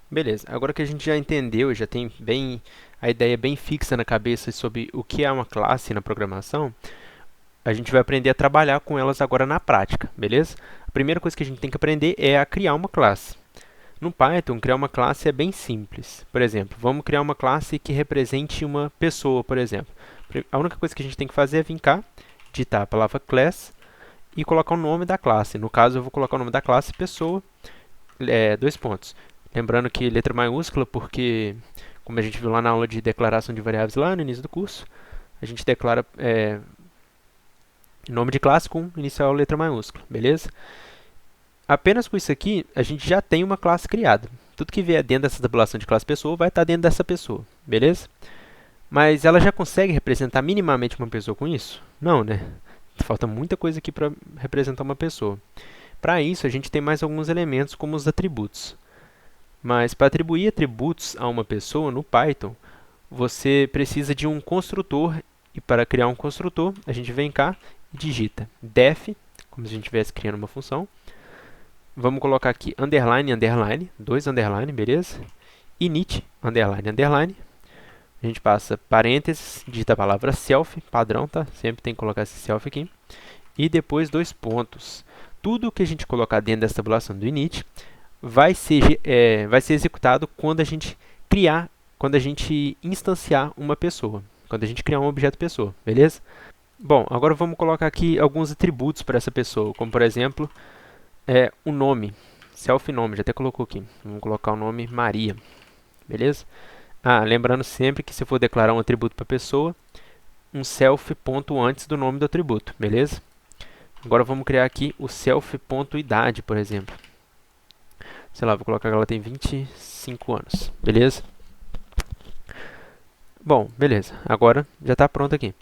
Beleza, agora que a gente já entendeu, já tem bem a ideia bem fixa na cabeça sobre o que é uma classe na programação, a gente vai aprender a trabalhar com elas agora na prática, beleza? A primeira coisa que a gente tem que aprender é a criar uma classe. No Python, criar uma classe é bem simples. Por exemplo, vamos criar uma classe que represente uma pessoa, por exemplo. A única coisa que a gente tem que fazer é vir cá, digitar a palavra class e colocar o nome da classe. No caso, eu vou colocar o nome da classe pessoa, dois pontos. Lembrando que letra maiúscula, porque, como a gente viu lá na aula de declaração de variáveis lá no início do curso, a gente declara nome de classe com inicial letra maiúscula, beleza? Apenas com isso aqui, a gente já tem uma classe criada. Tudo que vier dentro dessa tabulação de classe pessoa vai estar dentro dessa pessoa, beleza? Mas ela já consegue representar minimamente uma pessoa com isso? Não, né? Falta muita coisa aqui para representar uma pessoa. Para isso, a gente tem mais alguns elementos, como os atributos. Mas para atribuir atributos a uma pessoa no Python, você precisa de um construtor. E para criar um construtor, a gente vem cá e digita def, como se a gente estivesse criando uma função. Vamos colocar aqui underline, underline, dois underline, beleza? Init, underline, underline. A gente passa parênteses, digita a palavra self, padrão, tá? Sempre tem que colocar esse self aqui. E depois dois pontos. Tudo que a gente colocar dentro dessa tabulação do init vai ser executado quando a gente criar, quando a gente instanciar uma pessoa, quando a gente criar um objeto pessoa, beleza? Bom, agora vamos colocar aqui alguns atributos para essa pessoa, como por exemplo, o nome, self-nome, já até colocou aqui. Vamos colocar o nome Maria, beleza? Lembrando sempre que se for declarar um atributo para a pessoa, um self ponto antes do nome do atributo, beleza? Agora vamos criar aqui o self ponto idade, por exemplo. Sei lá, vou colocar que ela tem 25 anos, beleza? Bom, beleza. Agora já está pronto aqui.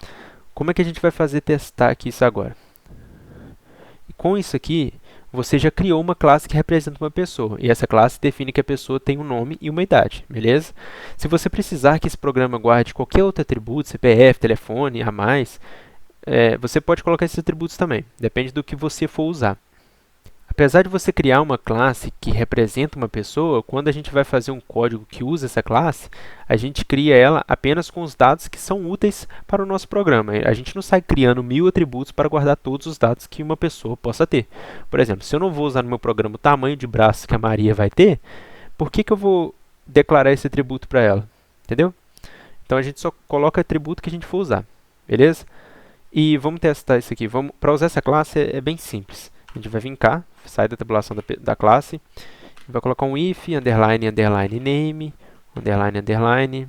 Como é que a gente vai fazer testar aqui isso agora? E com isso aqui, você já criou uma classe que representa uma pessoa. E essa classe define que a pessoa tem um nome e uma idade, beleza? Se você precisar que esse programa guarde qualquer outro atributo, CPF, telefone, a mais, você pode colocar esses atributos também. Depende do que você for usar. Apesar de você criar uma classe que representa uma pessoa, quando a gente vai fazer um código que usa essa classe, a gente cria ela apenas com os dados que são úteis para o nosso programa. A gente não sai criando 1000 atributos para guardar todos os dados que uma pessoa possa ter. Por exemplo, se eu não vou usar no meu programa o tamanho de braço que a Maria vai ter, por que eu vou declarar esse atributo para ela? Entendeu? Então a gente só coloca o atributo que a gente for usar. Beleza? E vamos testar isso aqui. Para usar essa classe é bem simples. A gente vai vir cá, sai da tabulação da classe, vai colocar um if, underline, underline, name, underline, underline,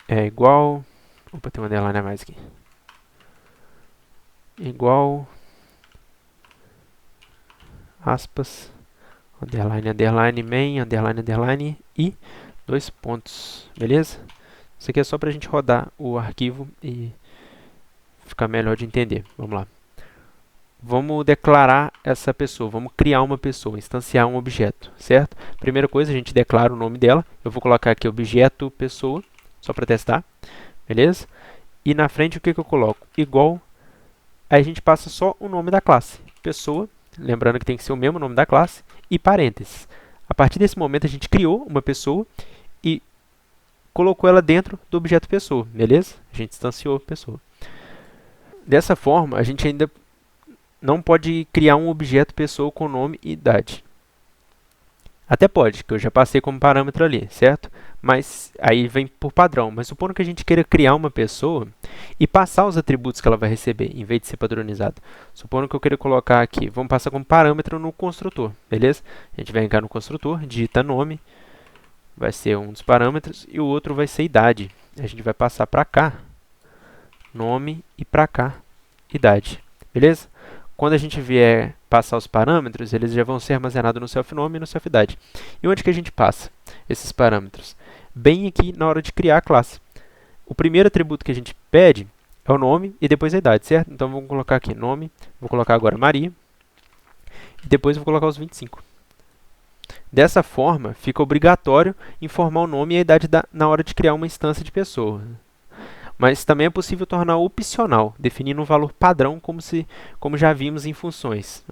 é igual, opa, tem um underline a mais aqui, igual, aspas, underline, underline, main, underline, underline e dois pontos, beleza? Isso aqui é só para a gente rodar o arquivo e ficar melhor de entender. Vamos lá. Vamos declarar essa pessoa, vamos criar uma pessoa, instanciar um objeto, certo? Primeira coisa, a gente declara o nome dela. Eu vou colocar aqui objeto pessoa, só para testar, beleza? E na frente o que eu coloco? Igual, aí a gente passa só o nome da classe, pessoa, lembrando que tem que ser o mesmo nome da classe, e parênteses. A partir desse momento a gente criou uma pessoa e colocou ela dentro do objeto pessoa, beleza? A gente instanciou pessoa. Dessa forma, a gente ainda não pode criar um objeto pessoa com nome e idade. Até pode, que eu já passei como parâmetro ali, certo? Mas aí vem por padrão. Mas supondo que a gente queira criar uma pessoa e passar os atributos que ela vai receber, em vez de ser padronizado. Supondo que eu queira colocar aqui, vamos passar como parâmetro no construtor, beleza? A gente vem cá no construtor, digita nome, vai ser um dos parâmetros, e o outro vai ser idade. A gente vai passar para cá, nome, e para cá, idade, beleza? Quando a gente vier passar os parâmetros, eles já vão ser armazenados no self-nome e no self-idade. E onde que a gente passa esses parâmetros? Bem aqui na hora de criar a classe. O primeiro atributo que a gente pede é o nome e depois a idade, certo? Então vamos colocar aqui nome, vou colocar agora Maria, e depois vou colocar os 25. Dessa forma, fica obrigatório informar o nome e a idade na hora de criar uma instância de pessoa. Mas também é possível tornar opcional, definindo um valor padrão, como já vimos em funções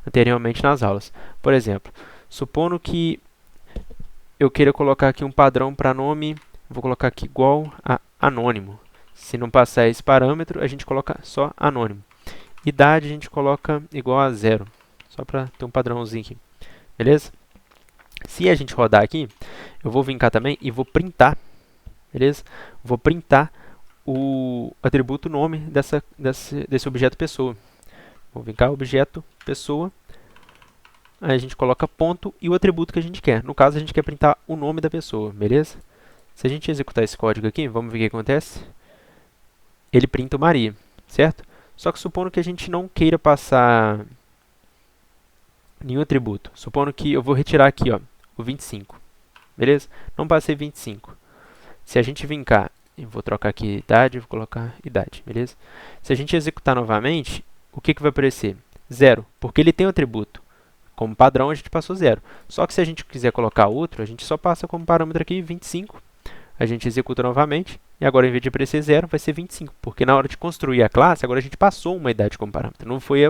anteriormente nas aulas. Por exemplo, supondo que eu queira colocar aqui um padrão para nome, vou colocar aqui igual a anônimo. Se não passar esse parâmetro, a gente coloca só anônimo. Idade a gente coloca igual a 0, só para ter um padrãozinho aqui, beleza? Se a gente rodar aqui, eu vou vir cá também e vou printar, beleza? Vou printar o atributo nome desse objeto pessoa. Vou vir cá, objeto pessoa, aí a gente coloca ponto e o atributo que a gente quer. No caso, a gente quer printar o nome da pessoa, beleza? Se a gente executar esse código aqui, vamos ver o que acontece. Ele printa o Maria, certo? Só que supondo que a gente não queira passar nenhum atributo. Supondo que eu vou retirar aqui, ó, o 25, beleza? Não passei 25. Se a gente vir cá, eu vou trocar aqui idade, vou colocar idade, beleza? Se a gente executar novamente, o que vai aparecer? 0, porque ele tem o atributo. Como padrão, a gente passou 0. Só que se a gente quiser colocar outro, a gente só passa como parâmetro aqui 25. A gente executa novamente, e agora, em vez de aparecer 0, vai ser 25. Porque na hora de construir a classe, agora a gente passou uma idade como parâmetro. Não foi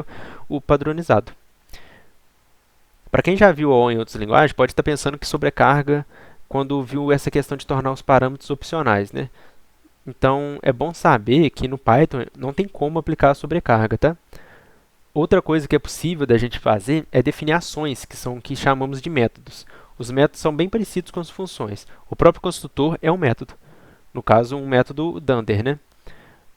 o padronizado. Para quem já viu OO em outras linguagens, pode estar pensando que sobrecarga quando viu essa questão de tornar os parâmetros opcionais, né? Então, é bom saber que no Python não tem como aplicar a sobrecarga, tá? Outra coisa que é possível da gente fazer é definir ações, que são o que chamamos de métodos. Os métodos são bem parecidos com as funções. O próprio construtor é um método. No caso, um método dunder, né?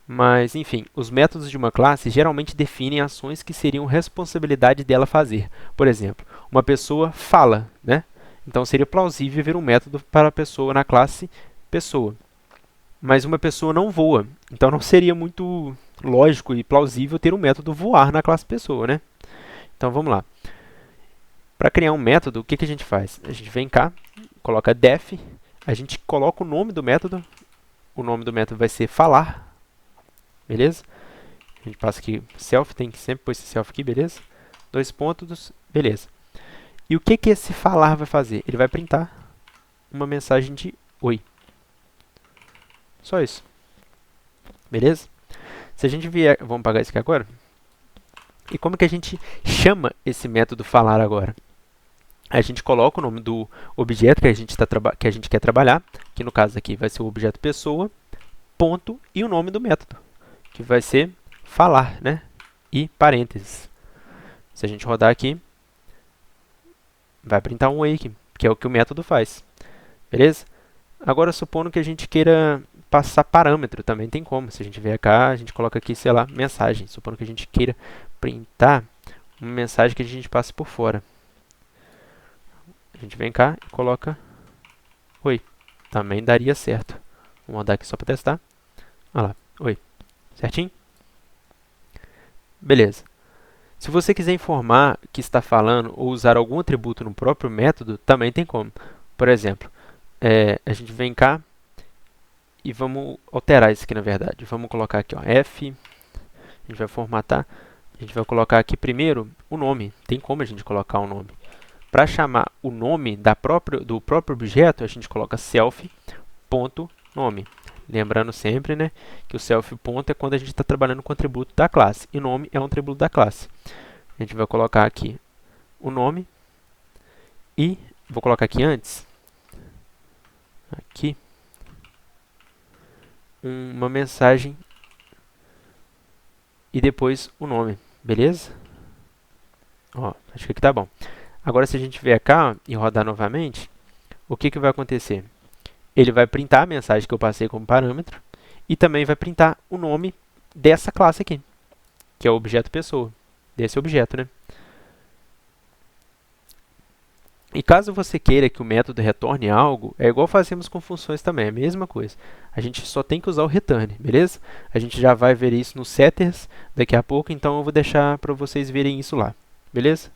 Mas, enfim, os métodos de uma classe geralmente definem ações que seriam responsabilidade dela fazer. Por exemplo, uma pessoa fala, né? Então, seria plausível ver um método para a pessoa na classe pessoa. Mas uma pessoa não voa, então não seria muito lógico e plausível ter um método voar na classe pessoa, né? Então, vamos lá. Para criar um método, o que a gente faz? A gente vem cá, coloca def, a gente coloca o nome do método vai ser falar, beleza? A gente passa aqui self, tem que sempre pôr esse self aqui, beleza? 2 pontos, beleza. E o que esse falar vai fazer? Ele vai printar uma mensagem de oi. Só isso. Beleza? Se a gente vier, vamos apagar isso aqui agora. E como que a gente chama esse método falar agora? A gente coloca o nome do objeto que a gente quer trabalhar, que no caso aqui vai ser o objeto pessoa, ponto, e o nome do método, que vai ser falar, né? E parênteses. Se a gente rodar aqui, vai printar um oi aqui, que é o que o método faz. Beleza? Agora, supondo que a gente queira passar parâmetro, também tem como. Se a gente vier cá, a gente coloca aqui, sei lá, mensagem. Supondo que a gente queira printar uma mensagem que a gente passe por fora. A gente vem cá e coloca oi. Também daria certo. Vamos rodar aqui só para testar. Olha lá, oi. Certinho? Beleza. Se você quiser informar que está falando ou usar algum atributo no próprio método, também tem como. Por exemplo, a gente vem cá e vamos alterar isso aqui, na verdade. Vamos colocar aqui, ó, F, a gente vai formatar, a gente vai colocar aqui primeiro o nome. Tem como a gente colocar o nome. Para chamar o nome do próprio objeto, a gente coloca self.nome. Lembrando sempre, né, que o self ponto é quando a gente está trabalhando com o atributo da classe. E nome é um atributo da classe. A gente vai colocar aqui o nome. E vou colocar aqui antes, aqui, uma mensagem e depois o nome. Beleza? Ó, acho que aqui tá bom. Agora, se a gente vier cá e rodar novamente, o que vai acontecer? Ele vai printar a mensagem que eu passei como parâmetro e também vai printar o nome dessa classe aqui, que é o objeto pessoa, desse objeto, né? E caso você queira que o método retorne algo, é igual fazemos com funções também, é a mesma coisa. A gente só tem que usar o return, beleza? A gente já vai ver isso nos setters daqui a pouco, então eu vou deixar para vocês verem isso lá, beleza?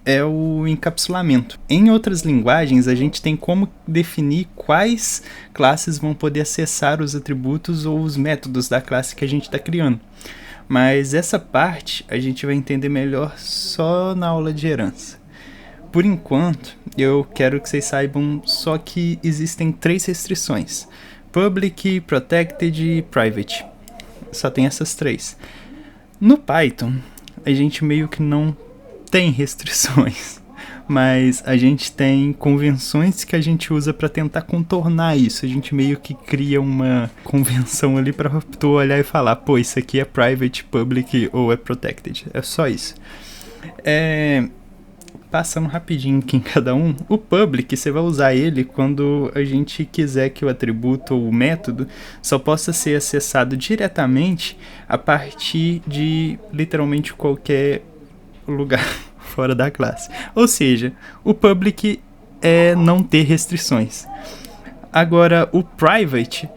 É o encapsulamento. Em outras linguagens, a gente tem como definir quais classes vão poder acessar os atributos ou os métodos da classe que a gente está criando. Mas essa parte a gente vai entender melhor só na aula de herança. Por enquanto, eu quero que vocês saibam só que existem 3 restrições: Public, Protected e Private. Só tem essas 3. No Python, a gente meio que não tem restrições. mas a gente tem convenções que a gente usa para tentar contornar isso. A gente meio que cria uma convenção ali para tu olhar e falar, pô, isso aqui é private, public ou é protected. É só isso. Passando rapidinho aqui em cada um, o public você vai usar ele quando a gente quiser que o atributo ou o método só possa ser acessado diretamente a partir de literalmente qualquer lugar fora da classe. Ou seja, o public é não ter restrições. Agora, o private,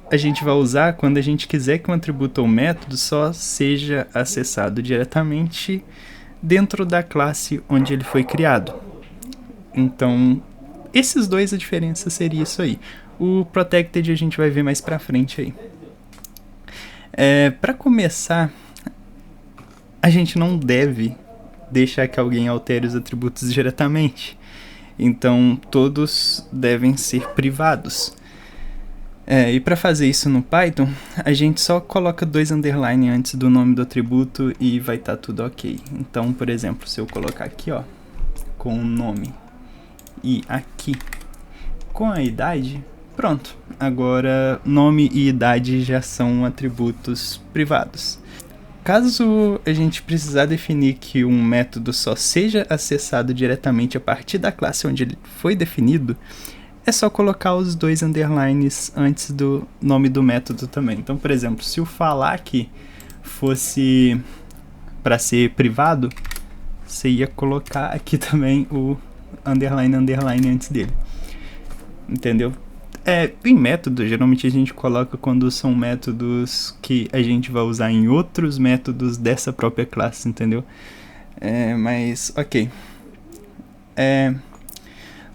a gente vai usar quando a gente quiser que um atributo ou método só seja acessado diretamente dentro da classe onde ele foi criado. Então, esses dois, a diferença seria isso aí. O protected a gente vai ver mais pra frente aí. Para começar, a gente não deve deixar que alguém altere os atributos diretamente. Então, todos devem ser privados. E para fazer isso no Python, a gente só coloca 2 underline antes do nome do atributo e vai estar tudo ok. Então, por exemplo, se eu colocar aqui, ó, com o nome e aqui com a idade, pronto. Agora, nome e idade já são atributos privados. Caso a gente precisar definir que um método só seja acessado diretamente a partir da classe onde ele foi definido, é só colocar os 2 underlines antes do nome do método também. Então, por exemplo, se o falar aqui fosse para ser privado, você ia colocar aqui também o underline antes dele. Entendeu? Em método, geralmente a gente coloca quando são métodos que a gente vai usar em outros métodos dessa própria classe, entendeu? Mas, ok.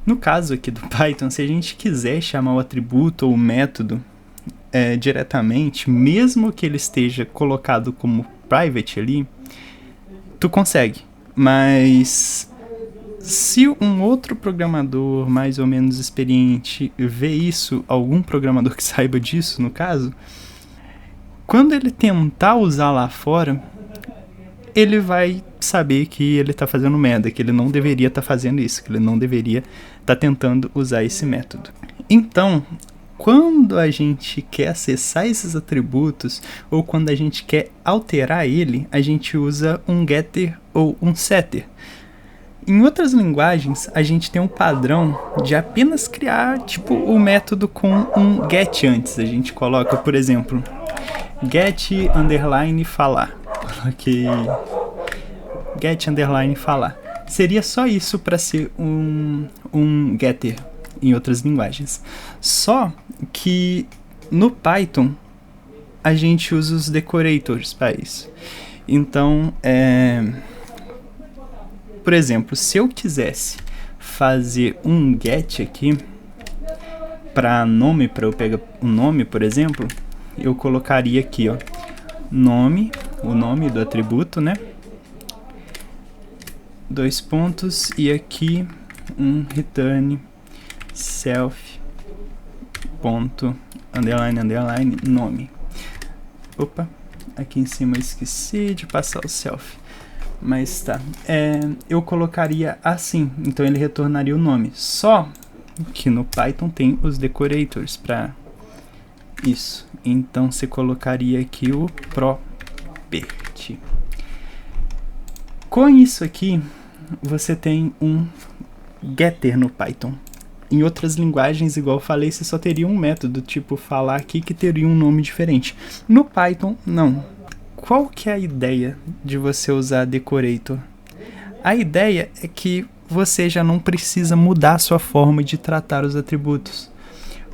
No caso aqui do Python, se a gente quiser chamar o atributo ou o método diretamente, mesmo que ele esteja colocado como private ali, tu consegue. Mas se um outro programador mais ou menos experiente vê isso, algum programador que saiba disso no caso, quando ele tentar usar lá fora, ele vai saber que ele está fazendo merda, que ele não deveria estar fazendo isso, que ele não deveria estar tentando usar esse método. Então, quando a gente quer acessar esses atributos, ou quando a gente quer alterar ele, a gente usa um getter ou um setter. Em outras linguagens, a gente tem um padrão de apenas criar tipo o método com um get antes. A gente coloca, por exemplo, get underline falar. Coloquei get underline falar. Seria só isso para ser um getter em outras linguagens. Só que no Python a gente usa os decorators para isso. Então, por exemplo, se eu quisesse fazer um get aqui para nome, para eu pegar o nome, por exemplo, eu colocaria aqui, ó, nome, o nome do atributo, né? 2 pontos e aqui um return self ponto underline nome. Opa, aqui em cima eu esqueci de passar o self. Mas tá, eu colocaria assim, então ele retornaria o nome. Só que no Python tem os decorators para isso. Então você colocaria aqui o property. Com isso aqui, você tem um getter no Python. Em outras linguagens, igual eu falei, você só teria um método, tipo falar aqui que teria um nome diferente. No Python, não. Qual que é a ideia de você usar decorator? A ideia é que você já não precisa mudar a sua forma de tratar os atributos.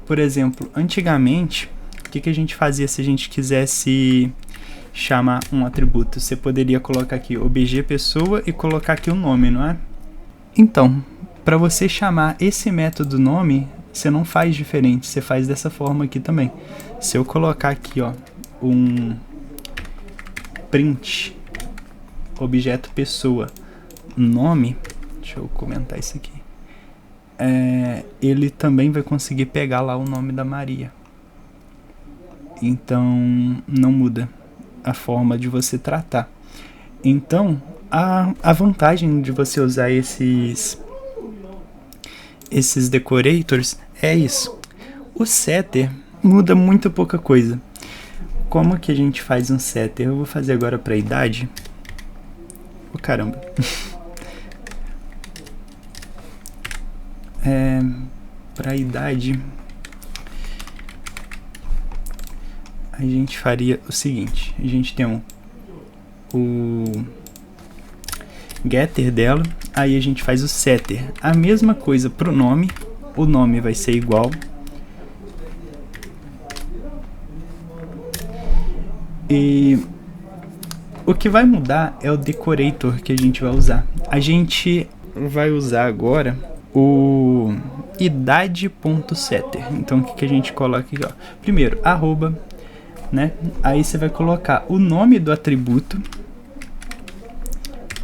Por exemplo, antigamente, o que a gente fazia se a gente quisesse chamar um atributo? Você poderia colocar aqui obj pessoa e colocar aqui o nome, não é? Então, para você chamar esse método nome, você não faz diferente, você faz dessa forma aqui também. Se eu colocar aqui, ó, um print objeto pessoa nome, deixa eu comentar isso aqui, ele também vai conseguir pegar lá o nome da Maria. Então não muda a forma de você tratar. Então A vantagem de você usar esses decorators é isso. O setter muda muito pouca coisa. Como que a gente faz um setter? Eu vou fazer agora para idade. Oh, caramba. Para idade, a gente faria o seguinte. A gente tem o getter dela, aí a gente faz o setter. A mesma coisa pro nome, o nome vai ser igual. E o que vai mudar é o decorator que a gente vai usar. A gente vai usar agora o idade.setter. Então o que a gente coloca aqui, ó? Primeiro, arroba, né? Aí você vai colocar o nome do atributo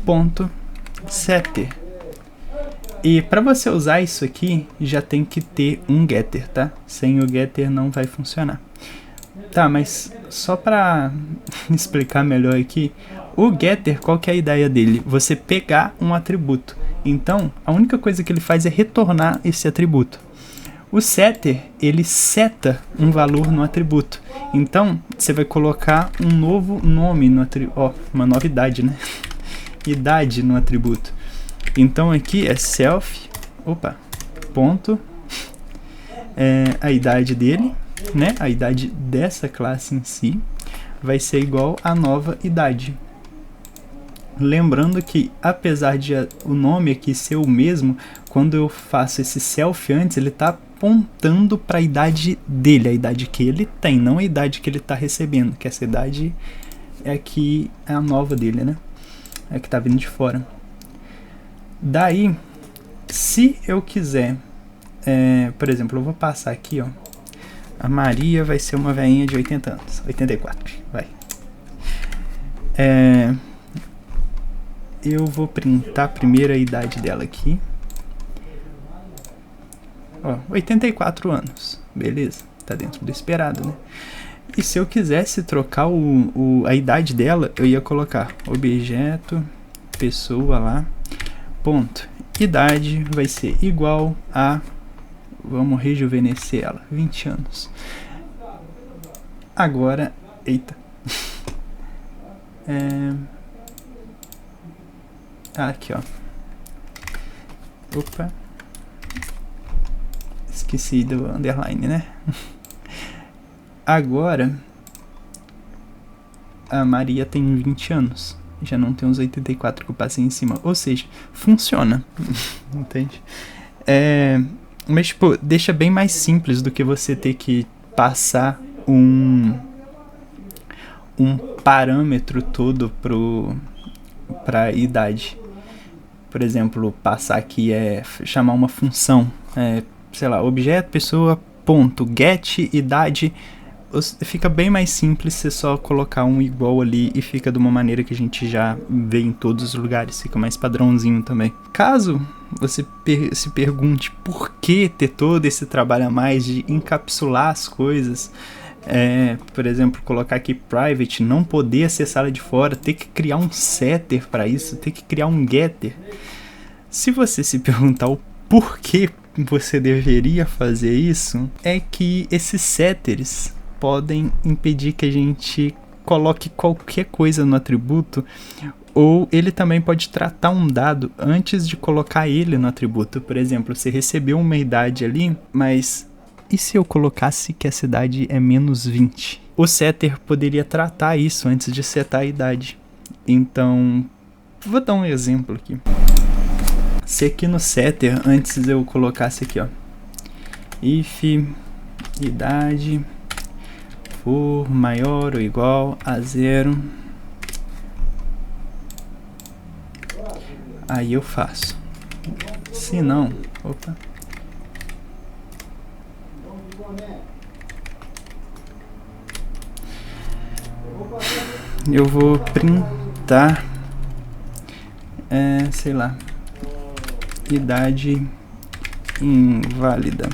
ponto setter. E para você usar isso aqui, já tem que ter um getter, tá? Sem o getter não vai funcionar. Tá, mas só para explicar melhor aqui, o getter, qual que é a ideia dele? Você pegar um atributo. Então, a única coisa que ele faz é retornar esse atributo. O setter, ele seta um valor no atributo. Então, você vai colocar um novo nome no atributo. Ó, uma novidade, né? Idade no atributo. Então, aqui é self, ponto, a idade dele, né? A idade dessa classe em si vai ser igual à nova idade. Lembrando que, apesar de o nome aqui ser o mesmo, quando eu faço esse self antes, ele está apontando para a idade dele, a idade que ele tem, não a idade que ele está recebendo, que essa idade é aqui, é a nova dele, né? É que está vindo de fora. Daí, se eu quiser, por exemplo, eu vou passar aqui, ó, a Maria vai ser uma velhinha de 80 anos, 84, vai. Eu vou printar primeiro a idade dela aqui. Ó, 84 anos, beleza, tá dentro do esperado, né? E se eu quisesse trocar a idade dela, eu ia colocar objeto, pessoa lá, ponto, idade vai ser igual a, vamos rejuvenescer ela, 20 anos. Agora, eita. Aqui, ó. Opa. Esqueci do underline, né? Agora, a Maria tem 20 anos. Já não tem os 84 que eu passei em cima. Ou seja, funciona. Entende? Mas, tipo, deixa bem mais simples do que você ter que passar um parâmetro todo pra idade. Por exemplo, passar aqui chamar uma função. Sei lá, objeto, pessoa, ponto, get, idade. Fica bem mais simples você só colocar um igual ali e fica de uma maneira que a gente já vê em todos os lugares, fica mais padrãozinho também. Caso você se pergunte por que ter todo esse trabalho a mais de encapsular as coisas, por exemplo, colocar aqui private, não poder acessar de fora, ter que criar um setter para isso, ter que criar um getter. Se você se perguntar o porquê você deveria fazer isso, é que esses setters podem impedir que a gente coloque qualquer coisa no atributo, ou ele também pode tratar um dado antes de colocar ele no atributo. Por exemplo, você recebeu uma idade ali, mas e se eu colocasse que essa idade é menos 20? O setter poderia tratar isso antes de setar a idade. Então, vou dar um exemplo aqui. Se aqui no setter, antes eu colocasse aqui, ó, if idade for maior ou igual a 0, aí eu faço. Se não, eu vou printar, sei lá, idade inválida.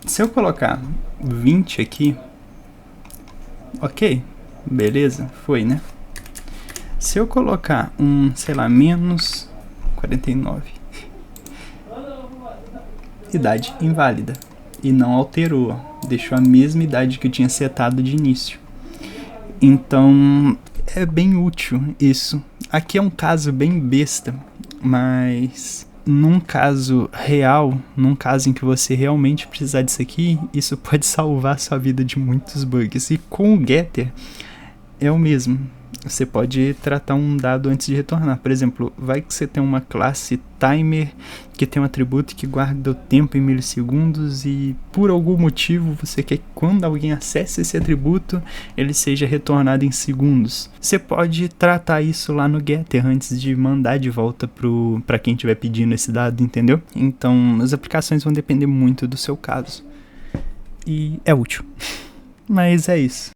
Se eu colocar 20 aqui, ok, Beleza? Foi, né? Se eu colocar sei lá, menos 49, idade inválida, e não alterou, ó, deixou a mesma idade que eu tinha setado de início. Então, é bem útil isso. Aqui é um caso bem besta, mas num caso real, num caso em que você realmente precisar disso aqui, isso pode salvar a sua vida de muitos bugs. E com o getter é o mesmo. Você pode tratar um dado antes de retornar. Por exemplo, vai que você tem uma classe timer que tem um atributo que guarda o tempo em milissegundos e por algum motivo você quer que quando alguém acesse esse atributo ele seja retornado em segundos. Você pode tratar isso lá no getter antes de mandar de volta para quem estiver pedindo esse dado, entendeu? Então as aplicações vão depender muito do seu caso. E é útil. Mas é isso.